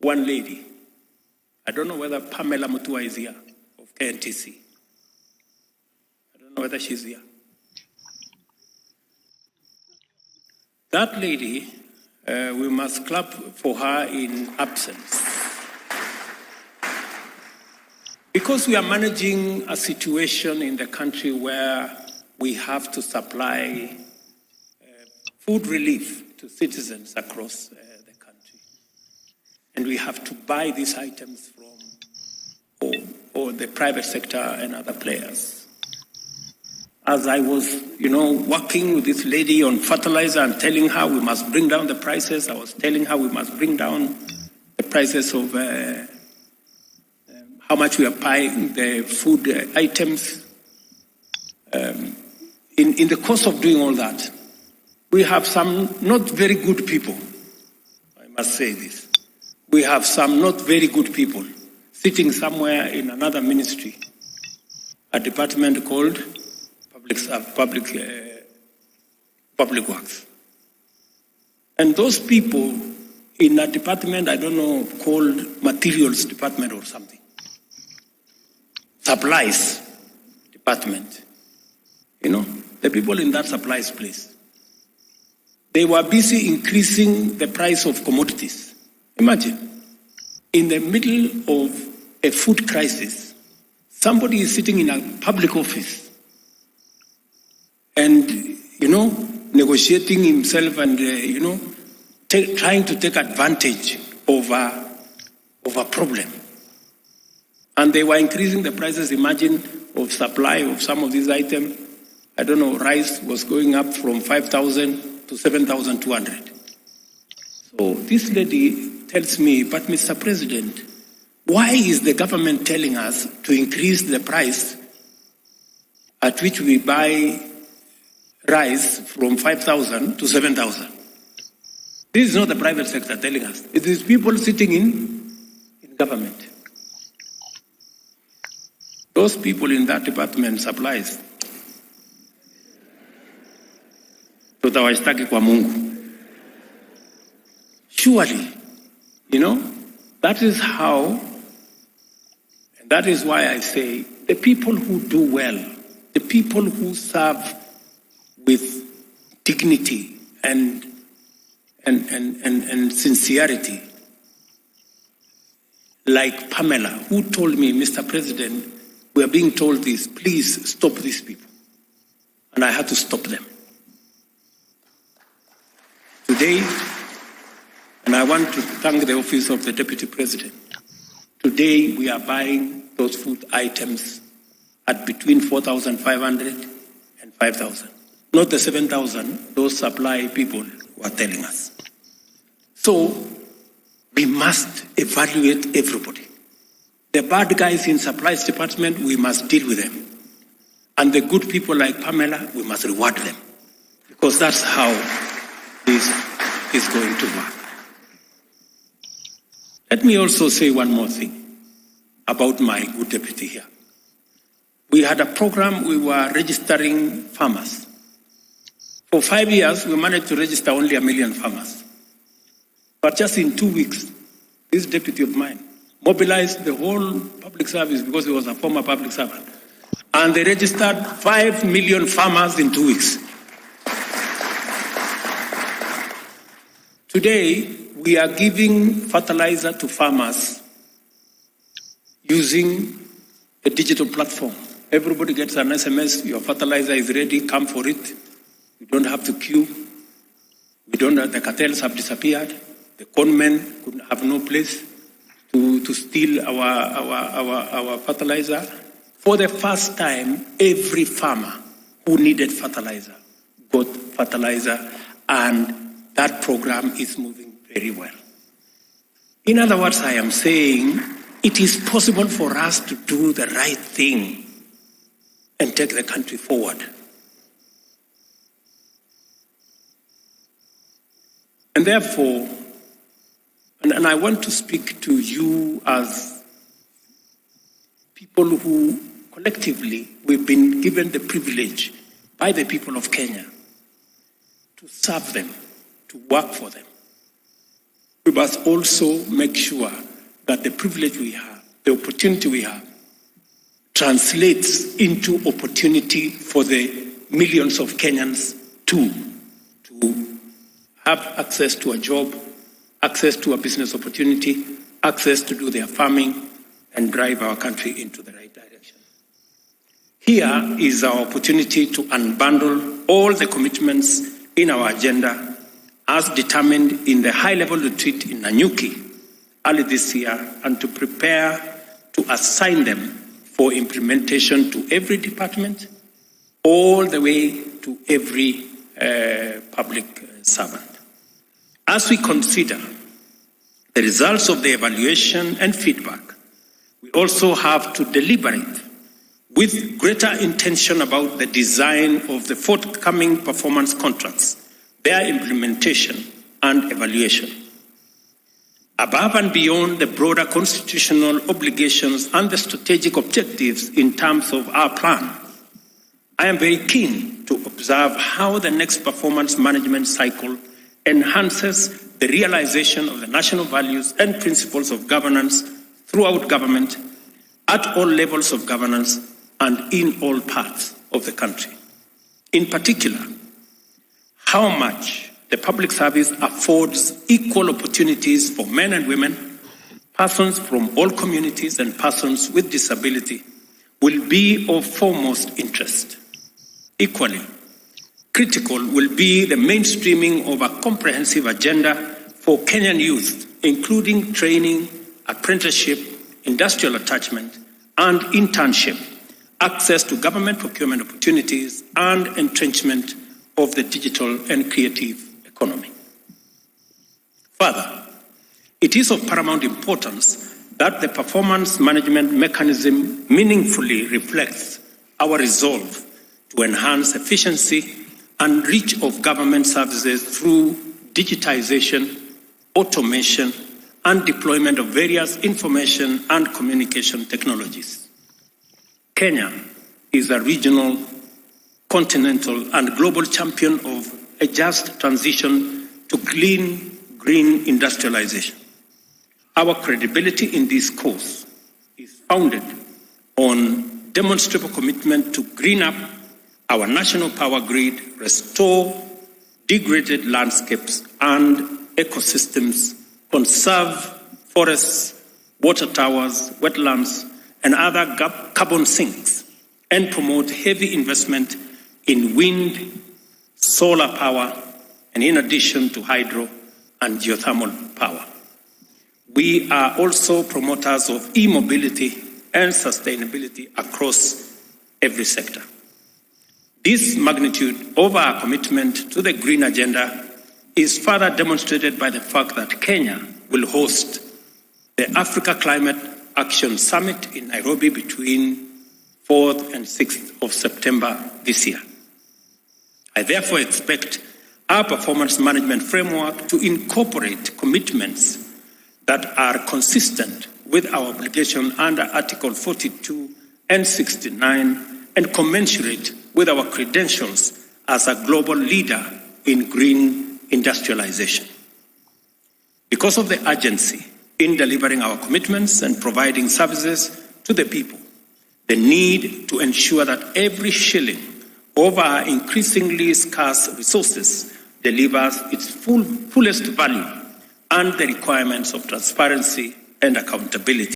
one lady. I don't know whether Pamela Mutua is here, of KNTC. I don't know whether she's here. That lady, we must clap for her in absence. Because we are managing a situation in the country where we have to supply food relief to citizens across the country. And we have to buy these items from or the private sector and other players. As I was, working with this lady on fertilizer and telling her we must bring down the prices, I was telling her we must bring down the prices of how much we are buying the food items. In the course of doing all that, we have some not very good people. I must say this. We have some not very good people sitting somewhere in another ministry, a department called Public Works. And those people in a department, I don't know, called Materials Department or something, Supplies Department, the people in that supplies place, they were busy increasing the price of commodities. Imagine, in the middle of a food crisis, somebody is sitting in a public office and, negotiating himself and, trying to take advantage of a problem. And they were increasing the prices, imagine, of supply of some of these items. I don't know, rice was going up from 5,000 to 7,200. So this lady tells me, but Mr. President, why is the government telling us to increase the price at which we buy rice from 5,000 to 7,000? This is not the private sector telling us. It is people sitting in government. Those people in that department supplies. Tutawashtaki kwa Mungu. Surely, that is how, and that is why I say the people who do well, the people who serve with dignity and sincerity, like Pamela, who told me, Mr. President, we are being told this, please stop these people. And I had to stop them. Today, and I want to thank the office of the Deputy President. Today, we are buying those food items at between 4,500 and 5,000. Not the 7,000 those supply people were telling us. So, we must evaluate everybody. The bad guys in supplies department, we must deal with them. And the good people like Pamela, we must reward them. Because that's how this is going to work. Let me also say one more thing about my good deputy here. We had a program, we were registering farmers. For 5 years, we managed to register only 1 million farmers. But just in 2 weeks, this deputy of mine mobilized the whole public service because he was a former public servant. And they registered 5 million farmers in 2 weeks. Today, we are giving fertilizer to farmers using a digital platform. Everybody gets an SMS, your fertilizer is ready, come for it. You don't have to queue. The cartels have disappeared. The conmen could have no place to steal our fertilizer. For the first time, every farmer who needed fertilizer got fertilizer, and that program is moving very well. In other words, I am saying it is possible for us to do the right thing and take the country forward. And therefore, and I want to speak to you as people who collectively we've been given the privilege by the people of Kenya to serve them, to work for them. we must also make sure that the privilege we have, the opportunity we have, translates into opportunity for the millions of Kenyans to have access to a job, access to a business opportunity, access to do their farming, and drive our country into the right direction. Here is our opportunity to unbundle all the commitments in our agenda as determined in the high-level retreat in Nanyuki early this year, and to prepare to assign them for implementation to every department, all the way to every public servant. As we consider the results of the evaluation and feedback, we also have to deliberate with greater intention about the design of the forthcoming performance contracts, their implementation and evaluation. Above and beyond the broader constitutional obligations and the strategic objectives in terms of our plan, I am very keen to observe how the next performance management cycle enhances the realization of the national values and principles of governance throughout government, at all levels of governance, and in all parts of the country. In particular, how much the public service affords equal opportunities for men and women, persons from all communities, and persons with disability will be of foremost interest. Equally, critical will be the mainstreaming of a comprehensive agenda for Kenyan youth, including training, apprenticeship, industrial attachment, and internship, access to government procurement opportunities, and entrenchment of the digital and creative economy. Further, it is of paramount importance that the performance management mechanism meaningfully reflects our resolve to enhance efficiency and reach of government services through digitization, automation, and deployment of various information and communication technologies. Kenya is a regional, continental, and global champion of a just transition to clean, green industrialization. Our credibility in this cause is founded on demonstrable commitment to green up our national power grid, restore degraded landscapes and ecosystems, conserve forests, water towers, wetlands, and other carbon sinks, and promote heavy investment in wind, solar power, and in addition to hydro and geothermal power. We are also promoters of e-mobility and sustainability across every sector. This magnitude of our commitment to the green agenda is further demonstrated by the fact that Kenya will host the Africa Climate Action Summit in Nairobi between 4th and 6th of September this year. I therefore expect our performance management framework to incorporate commitments that are consistent with our obligation under Article 42 and 69 and commensurate with our credentials as a global leader in green industrialization. Because of the urgency in delivering our commitments and providing services to the people, the need to ensure that every shilling of our increasingly scarce resources delivers its fullest value, and the requirements of transparency and accountability